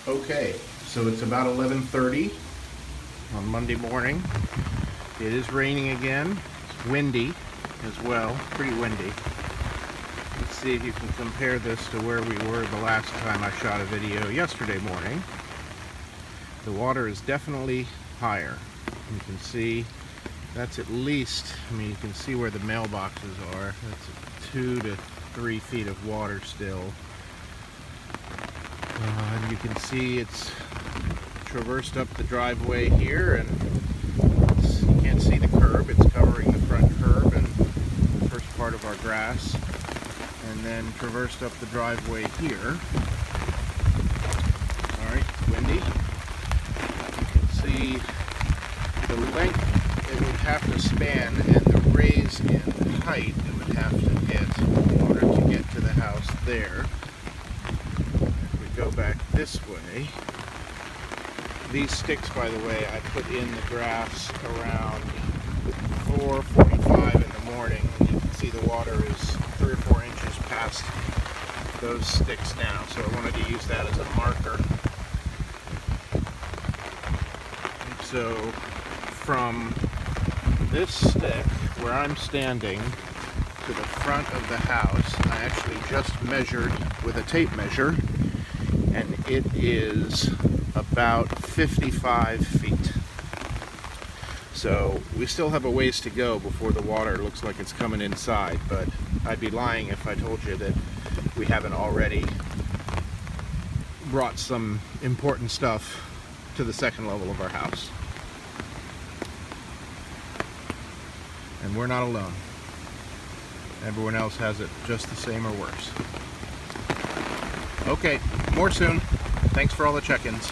Okay, so it's about 11:30 on Monday morning. It is raining again. It's windy as well, pretty windy. Let's see if you can compare this to where we were the last time I shot a video yesterday morning. The water is definitely higher. You can see that's at least, you can see where the mailboxes are. That's 2 to 3 feet of water still. And you can see it's traversed up the driveway here, and you can't see the curb. It's covering the front curb and the first part of our grass, and then traversed up the driveway here. Alright, windy. You can see the length it would have to span and the raise in height it would have to hit in order to get to the house there. Go back this way. These sticks, by the way, I put in the grass around 4:45 in the morning, and you can see the water is 3 or 4 inches past those sticks now, so I wanted to use that as a marker. So from this stick where I'm standing to the front of the house, I actually just measured with a tape measure, and it is about 55 feet. So we still have a ways to go before the water looks like it's coming inside, but I'd be lying if I told you that we haven't already brought some important stuff to the second level of our house. And we're not alone. Everyone else has it just the same or worse. Okay, more soon. Thanks for all the check-ins.